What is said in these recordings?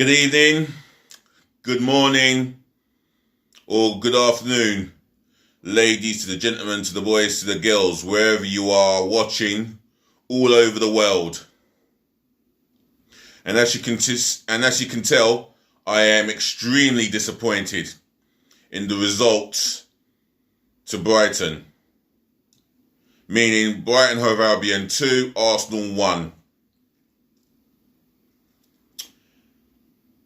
Good evening, good morning, or good afternoon, ladies to the gentlemen, to the boys, to the girls, wherever you are watching, all over the world. And as you can tell, I am extremely disappointed in the results to Brighton. Meaning Brighton Hove Albion 2, Arsenal 1.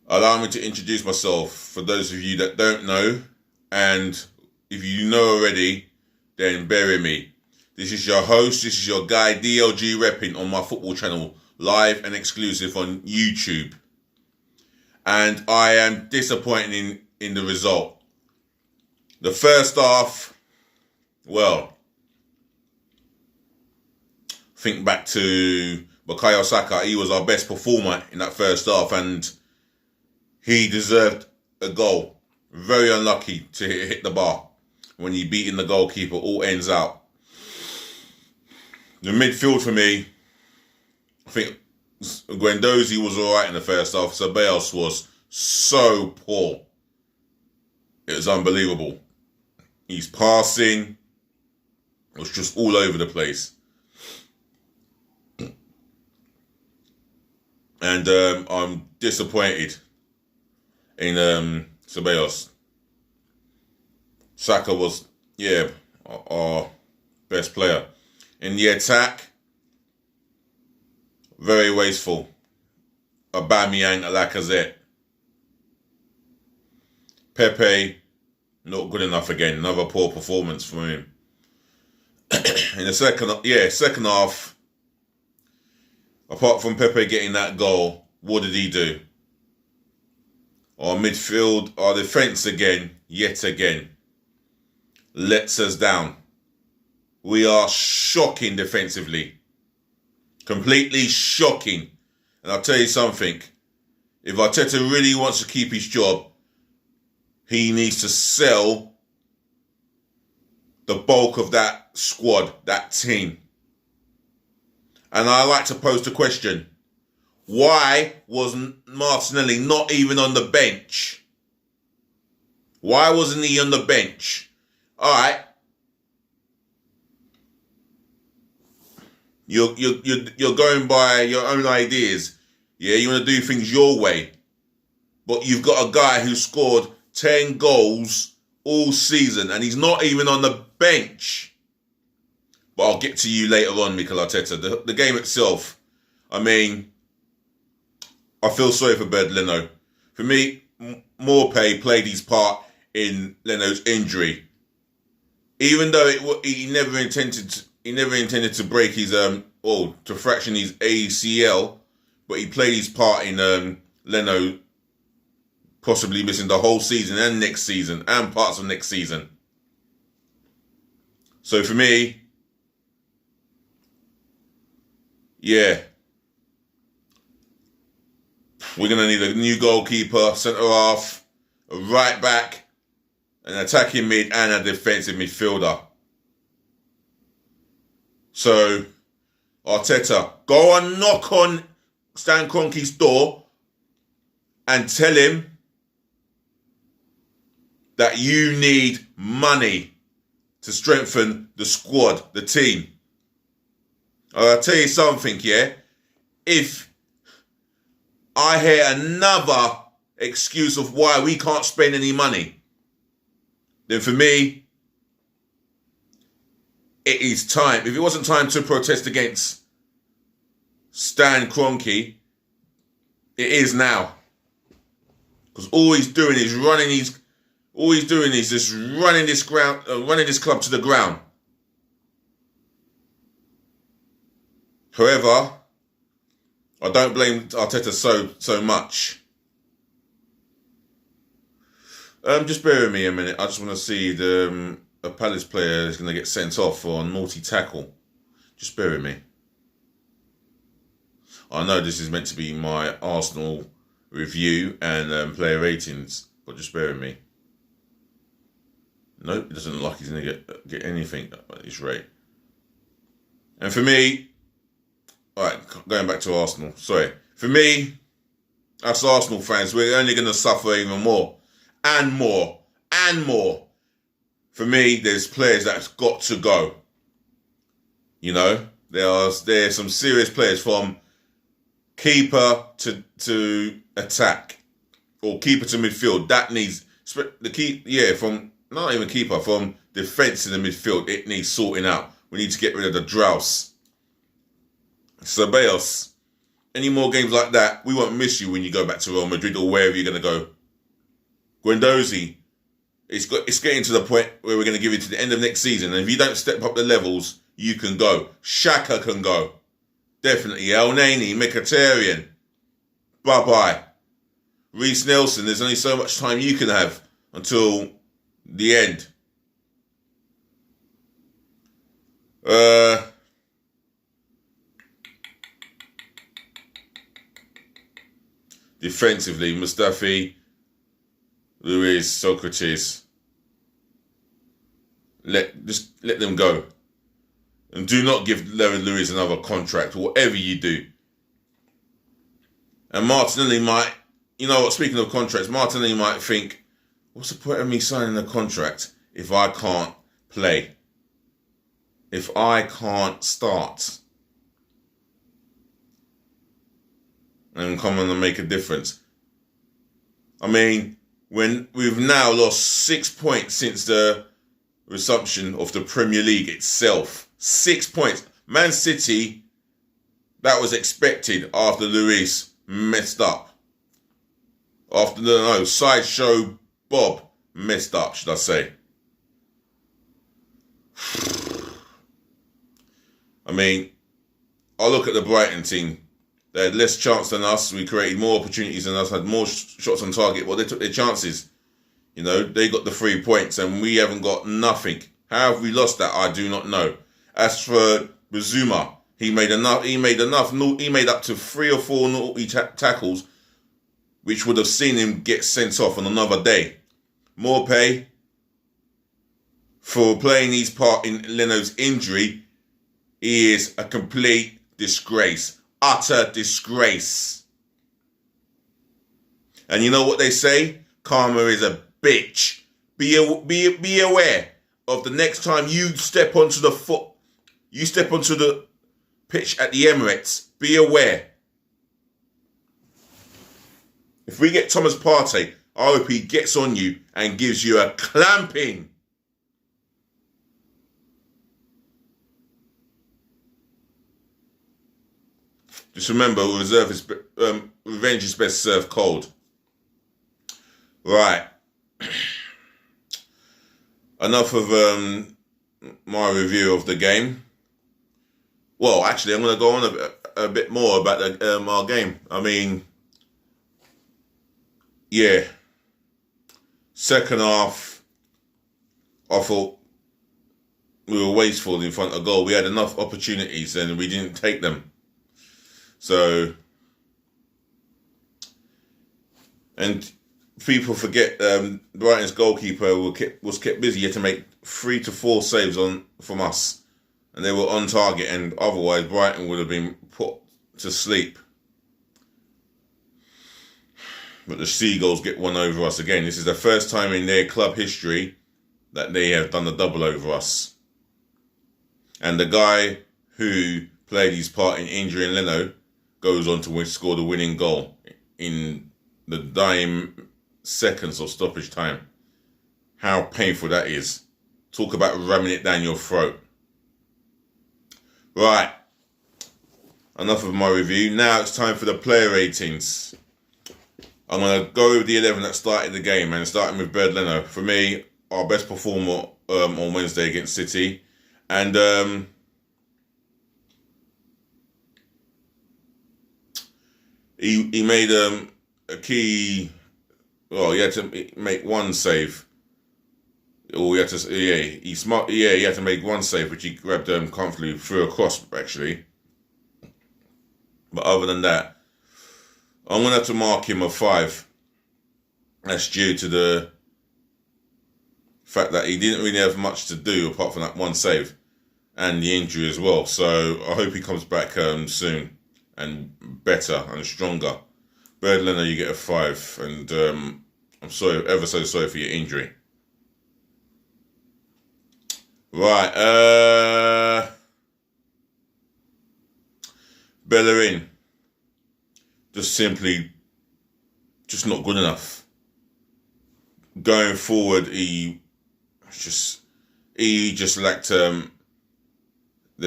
Allow me to introduce myself for those of you that don't know, and if you know already, then bear with me. This is your host, this is your guy DLG Reppin on my football channel, live and exclusive on YouTube. And I am disappointed in the result. The first half, well, think back to Bukayo Saka. He was our best performer in that first half, and he deserved a goal. Very unlucky to hit the bar when you beating the goalkeeper, all ends out. The midfield for me, I think Guendouzi was alright in the first half. Ceballos was so poor. It was unbelievable. His passing was just all over the place. And I'm disappointed in Ceballos. Saka was, our best player. In the attack, very wasteful. Aubameyang, Lacazette. Pepe, not good enough again. Another poor performance from him. In the second half, apart from Pepe getting that goal, what did he do? Our midfield, our defence yet again, lets us down. We are shocking defensively. Completely shocking. And I'll tell you something. If Arteta really wants to keep his job, he needs to sell the bulk of that squad, that team. And I like to pose the question, why was Martinelli not even on the bench? Why wasn't he on the bench? All right. You're going by your own ideas. Yeah, you want to do things your way. But you've got a guy who scored 10 goals all season and he's not even on the bench. But I'll get to you later on, Mikel Arteta. The game itself, I mean, I feel sorry for Bird Leno. For me, Morpay played his part in Leno's injury. Even though he never intended to break his to fraction his ACL, but he played his part in Leno possibly missing the whole season and next season and parts of next season. So for me, we're going to need a new goalkeeper, centre-half, a right-back, an attacking mid, and a defensive midfielder. So, Arteta, go and knock on Stan Kroenke's door and tell him that you need money to strengthen the squad, the team. I'll tell you something, if I hear another excuse of why we can't spend any money, then for me, it is time. If it wasn't time to protest against Stan Kroenke, it is now. Because all he's doing is just running this club to the ground. However, I don't blame Arteta so much. Just bear with me a minute. I just want to see a Palace player is going to get sent off for a naughty tackle. Just bear with me. I know this is meant to be my Arsenal review and player ratings, but just bear with me. Nope, it doesn't look like he's going to get anything at this rate. And for me, all right, going back to Arsenal. Sorry. For me, Us Arsenal fans, we're only going to suffer even more. And more. And more. For me, there's players that's got to go. You know, there's some serious players from keeper to attack. Or keeper to midfield. That needs from not even keeper, from defence in the midfield, it needs sorting out. We need to get rid of the drouse. Ceballos, any more games like that, we won't miss you when you go back to Real Madrid or wherever you're going to go. Guendouzi, it's getting to the point where we're going to give it to the end of next season. And if you don't step up the levels, you can go. Xhaka can go. Definitely. El Neni, Mkhitaryan. Bye-bye. Reece Nelson, there's only so much time you can have until the end. Defensively, Mustafi, Luis, Socrates. Let them go. And do not give Luis another contract, whatever you do. And Martinelli might, you know what, speaking of contracts, Martinelli might think, what's the point of me signing a contract if I can't play? If I can't start? And come on and make a difference. I mean, when we've now lost 6 points since the resumption of the Premier League itself. 6 points. Man City, that was expected after Luis messed up. Sideshow Bob messed up, should I say. I mean, I look at the Brighton team. They had less chance than us. We created more opportunities than us, had more shots on target. Well, they took their chances. You know, they got the 3 points and we haven't got nothing. How have we lost that? I do not know. As for Bizuma, he made up to 3 or 4 naughty tackles, which would have seen him get sent off on another day. More pay for playing his part in Leno's injury. He is a complete disgrace. Utter disgrace. And you know what they say? Karma is a bitch. Be aware of the next time you step onto the pitch at the Emirates. Be aware. If we get Thomas Partey, I hope he gets on you and gives you a clamping. Just remember, revenge is best served cold. Right. Enough of my review of the game. Well, actually, I'm going to go on a bit more about our game. I mean, yeah. Second half, I thought we were wasteful in front of goal. We had enough opportunities and we didn't take them. So, and people forget Brighton's goalkeeper was kept busy. He had to make 3 to 4 saves from us, and they were on target. And otherwise, Brighton would have been put to sleep. But the Seagulls get one over us again. This is the first time in their club history that they have done a double over us. And the guy who played his part in injuring Leno goes on to score the winning goal in the dying seconds of stoppage time. How painful that is. Talk about ramming it down your throat. Right. Enough of my review. Now it's time for the player ratings. I'm going to go with the 11 that started the game, and starting with Bernd Leno. For me, our best performer on Wednesday against City. And he made a key. Well, he had to make one save. Or he had to, he had to make one save, which he grabbed comfortably through a cross, actually. But other than that, I'm going to have to mark him a 5. That's due to the fact that he didn't really have much to do apart from that one save and the injury as well. So I hope he comes back soon and better and stronger. Berliner, you get a 5, and I'm sorry, ever so sorry for your injury. Right, Bellerin, just not good enough. Going forward, he just lacked the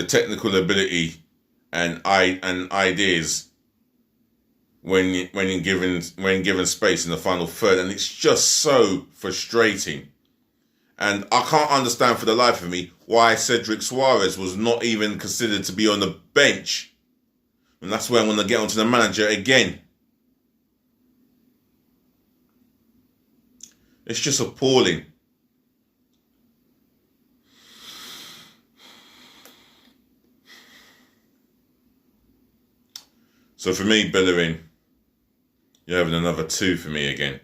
technical ability and ideas when given space in the final third, and it's just so frustrating. And I can't understand for the life of me why Cedric Suarez was not even considered to be on the bench. And that's where I'm going to get onto the manager again. It's just appalling. So for me, Bellerin, you're having another 2 for me again.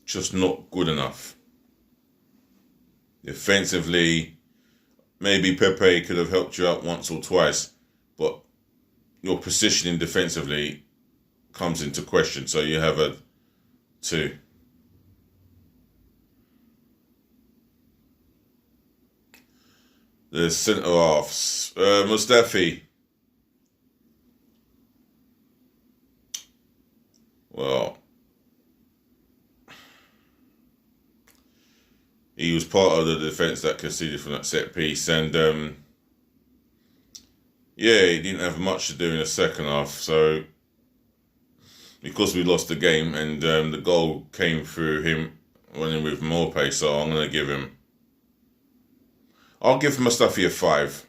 Just not good enough. Defensively, maybe Pepe could have helped you out once or twice, but your positioning defensively comes into question. So you have a 2. The centre halves, Mustafi. Well, he was part of the defence that conceded from that set piece, and he didn't have much to do in the second half. So because we lost the game, and the goal came through him running with more pace, so I'll give him Mustafi a 5.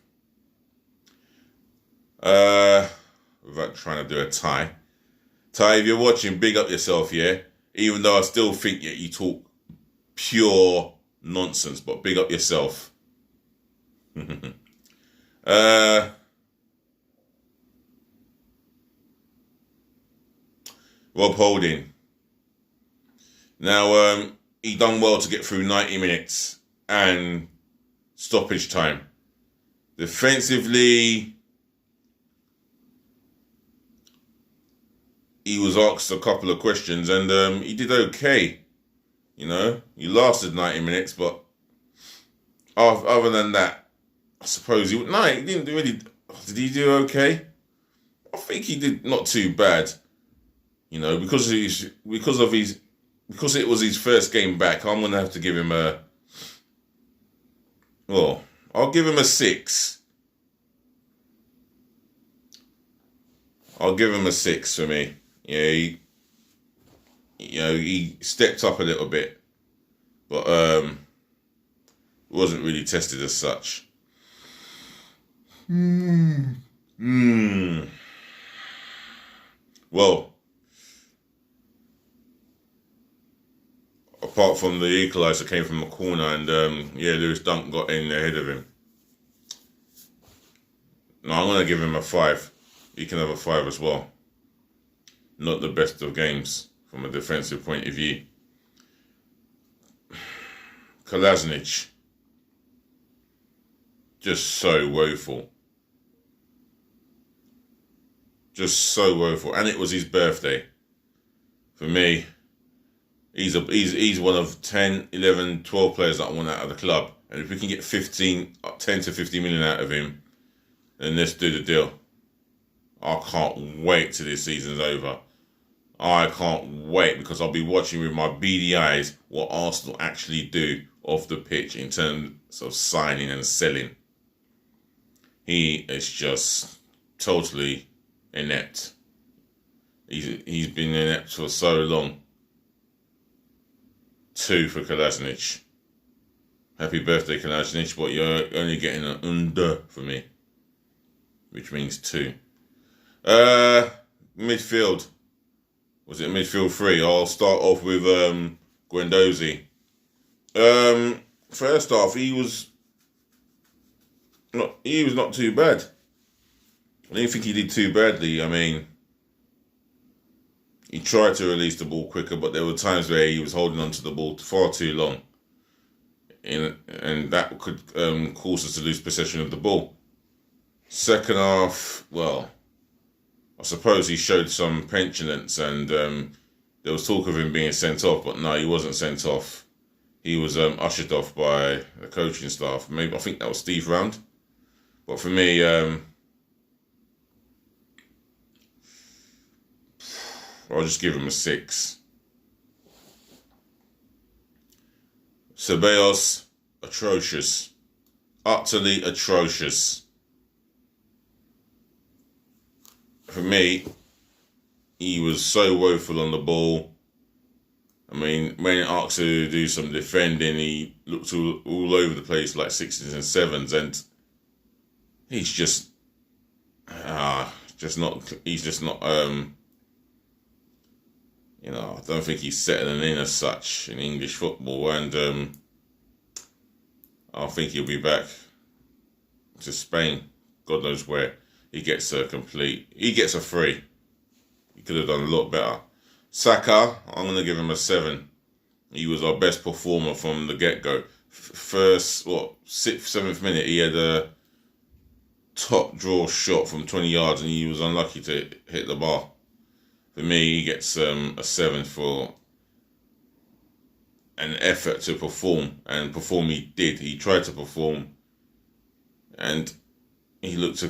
Without trying to do a tie. Ty, if you're watching, big up yourself, yeah? Even though I still think you talk pure nonsense, but big up yourself. Rob Holding. Now, he done well to get through 90 minutes and stoppage time. Defensively, he was asked a couple of questions and he did okay. You know, he lasted 90 minutes, but other than that, I suppose he didn't really. Did he do okay? I think he did not too bad. You know, because it was his first game back, I'm gonna have to give him I'll give him a 6. I'll give him a 6 for me. Yeah, he stepped up a little bit, but wasn't really tested as such. Well, apart from the equaliser came from a corner, and Lewis Dunk got in ahead of him. No, I'm gonna give him a 5. He can have a 5 as well. Not the best of games from a defensive point of view. Kolasinac, just so woeful. Just so woeful. And it was his birthday. For me, he's one of 10, 11, 12 players that I want out of the club. And if we can get 10 to 15 million out of him, then let's do the deal. I can't wait till this season's over. I can't wait, because I'll be watching with my beady eyes what Arsenal actually do off the pitch in terms of signing and selling. He is just totally inept. He's been inept for so long. 2 for Kolasinac. Happy birthday, Kolasinac, but you're only getting an under for me, which means 2. Midfield. Was it midfield 3? I'll start off with Guendouzi. First half, he was not too bad. I didn't think he did too badly. I mean, he tried to release the ball quicker, but there were times where he was holding on to the ball far too long, and that could cause us to lose possession of the ball. Second half, well, I suppose he showed some petulance, and there was talk of him being sent off, but no, he wasn't sent off. He was ushered off by the coaching staff. Maybe I think that was Steve Round. But for me, I'll just give him a 6. Ceballos, atrocious. Utterly atrocious. For me, he was so woeful on the ball. I mean, when asked to do some defending, he looked all over the place like 6s and 7s, and he's just not, I don't think he's settling in as such in English football, and I think he'll be back to Spain, God knows where. He gets a 3. He could have done a lot better. Saka, I'm going to give him a 7. He was our best performer from the get-go. First, 6th, 7th minute, he had a top draw shot from 20 yards and he was unlucky to hit the bar. For me, he gets a 7 for an effort to perform, and perform he did. He tried to perform, and he looked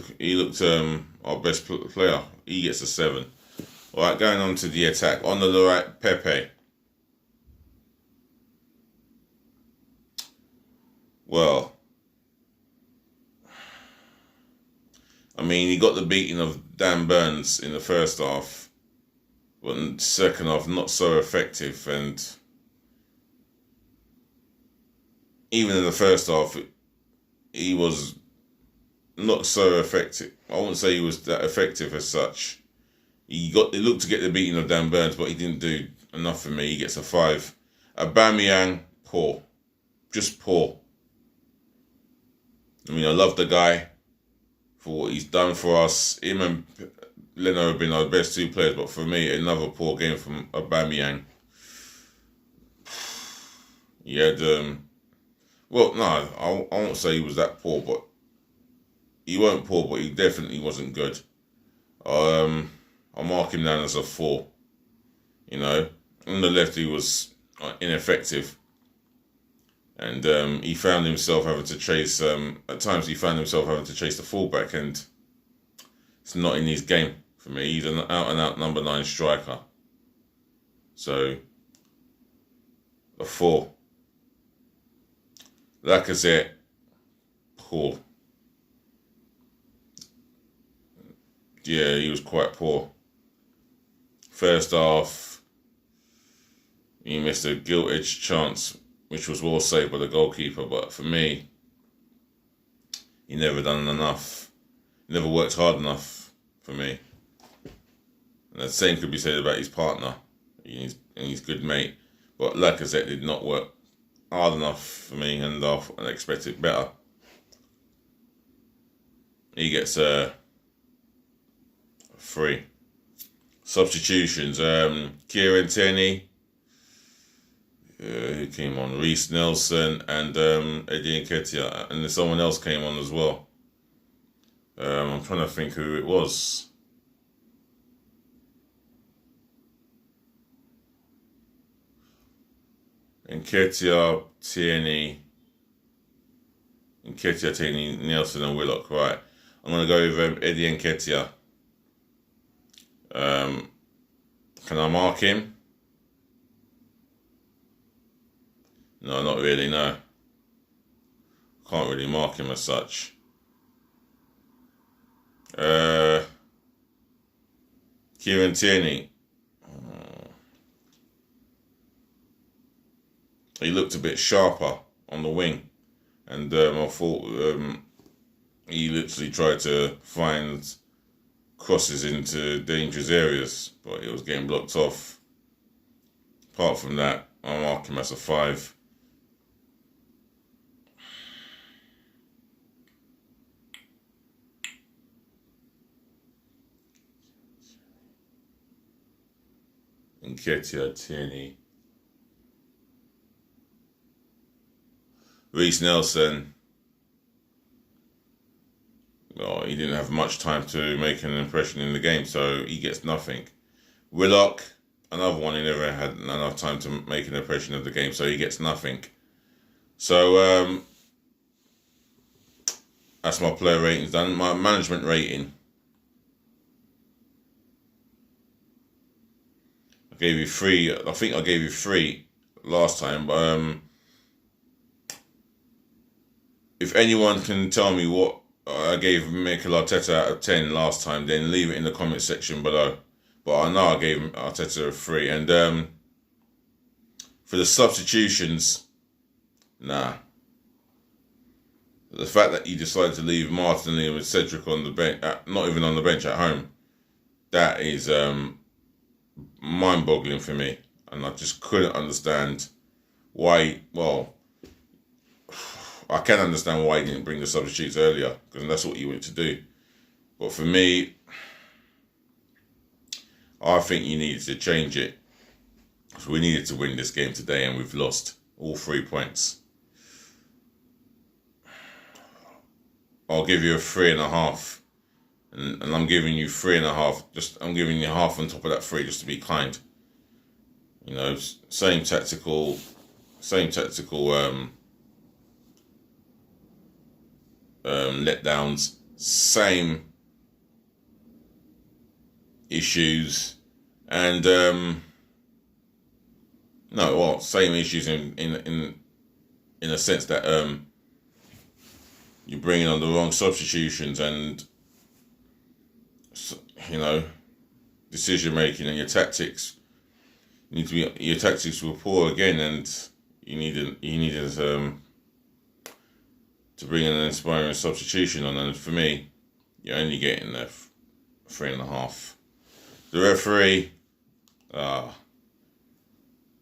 our best player. He gets a 7. All right, going on to the attack. On the right, Pepe. Well, I mean, he got the beating of Dan Burns in the first half, but in the second half, not so effective. And even in the first half, he was not so effective. I wouldn't say he was that effective as such. He looked to get the beating of Dan Burns, but he didn't do enough for me. He gets a 5. Aubameyang, poor. Just poor. I mean, I love the guy for what he's done for us. Him and Leno have been our best 2 players, but for me, another poor game from Aubameyang. He had, well, no, I won't say he was that poor, but he weren't poor, but he definitely wasn't good. I'll mark him down as a 4. You know, on the left he was ineffective, and he found himself having to chase. At times he found himself having to chase the fullback, and it's not in his game for me. He's an out-and-out number 9 striker. So a 4. Lacazette, poor. Yeah, he was quite poor. First half, he missed a gilt-edged chance, which was well saved by the goalkeeper. But for me, he never done enough. He never worked hard enough for me. And the same could be said about his partner and his good mate. But Lacazette did not work hard enough for me, and I expected better. He gets a 3. Substitutions. Kieran Tierney, who came on, Reece Nelson, and Eddie Nketiah, and then someone else came on as well. I'm trying to think who it was. Nketiah, Tierney, Nelson, and Willock. Right, I'm gonna go with Eddie Nketiah. Can I mark him? No, not really, no. Can't really mark him as such. Kieran Tierney. He looked a bit sharper on the wing. And I thought he literally tried to find crosses into dangerous areas, but it was getting blocked off. Apart from that, I'll mark him as a 5. Nketiah, Tierney. Reece Nelson. Oh, he didn't have much time to make an impression in the game, so he gets nothing. Willock, another one, he never had enough time to make an impression of the game, so he gets nothing. So that's my player ratings done. My management rating, I gave you 3. I think I gave you 3 last time. If anyone can tell me what I gave Mikel Arteta out of 10 last time, then leave it in the comment section below. But I know I gave Arteta a 3. And for the substitutions, nah. The fact that he decided to leave Martinelli with Cedric on the bench, not even on the bench at home, that is mind-boggling for me. And I just couldn't understand why. Well, I can understand why he didn't bring the substitutes earlier, because that's what he wanted to do. But for me, I think you needed to change it. We needed to win this game today, and we've lost all 3 points. I'll give you a 3.5, and I'm giving you 3.5. I'm giving you half on top of that 3, just to be kind. You know, same tactical letdowns, same issues, and same issues in a sense that you're bringing on the wrong substitutions, and decision making and your tactics were poor again, and you needed to bring in an inspiring substitution on, and for me, you're only getting a 3.5. The referee,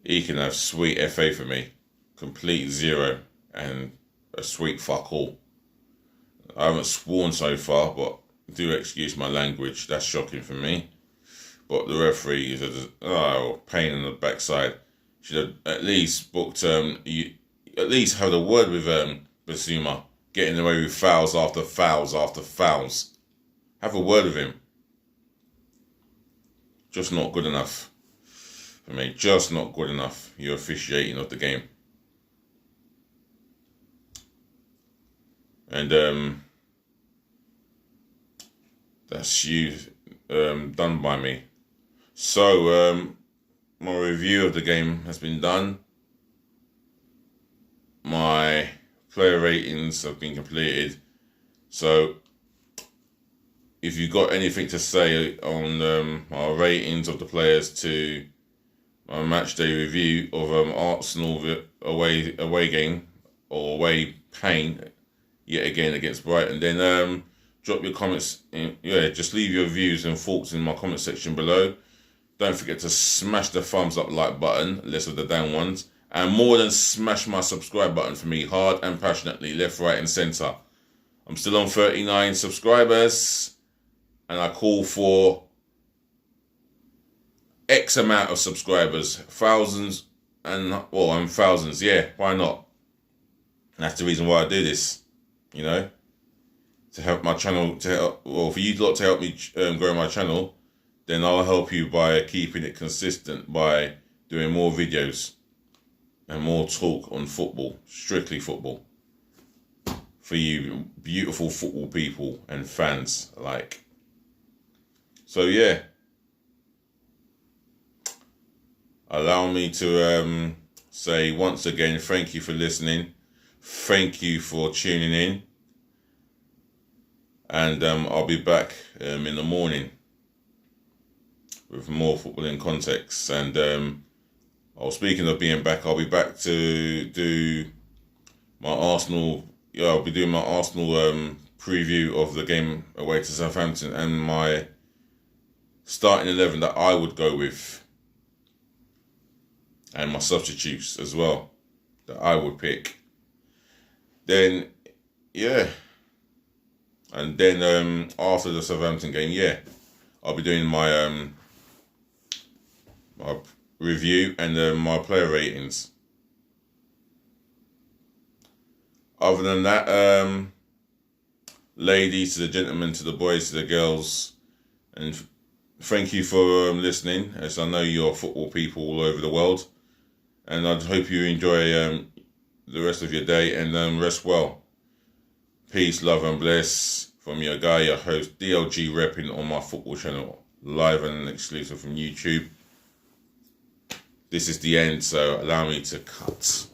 he can have sweet FA for me, complete 0 and a sweet fuck all. I haven't sworn so far, but do excuse my language. That's shocking for me. But the referee is a pain in the backside. Should have at least booked. At least had a word with Basuma, getting away with fouls after fouls after fouls. Have a word with him. Just not good enough for me. Just not good enough. Your officiating of the game. And that's done by me. So my review of the game has been done. My player ratings have been completed. So if you've got anything to say on our ratings of the players to my match day review of Arsenal away game or away pain yet again against Brighton, then drop your comments. Just leave your views and thoughts in my comment section below. Don't forget to smash the thumbs up like button, less of the down ones, and more than smash my subscribe button for me hard and passionately, left, right and centre. I'm still on 39 subscribers, and I call for X amount of subscribers, thousands and thousands. Yeah, why not? That's the reason why I do this, to help my channel, for you lot to help me grow my channel. Then I'll help you by keeping it consistent, by doing more videos and more talk on football, strictly football, for you beautiful football people and fans alike. So yeah, allow me to say once again, thank you for listening, thank you for tuning in, and I'll be back in the morning with more football in context. And speaking of being back, I'll be back to do my Arsenal. I'll be doing my Arsenal preview of the game away to Southampton, and my starting 11 that I would go with, and my substitutes as well that I would pick. Then and then after the Southampton game, I'll be doing my my review and my player ratings. Other than that, ladies, to the gentlemen, to the boys, to the girls. And thank you for listening, as I know you're football people all over the world. And I hope you enjoy the rest of your day and rest well. Peace, love and bless from your guy, your host, DLG Reppin on my football channel, live and exclusive from YouTube. This is the end, so allow me to cut.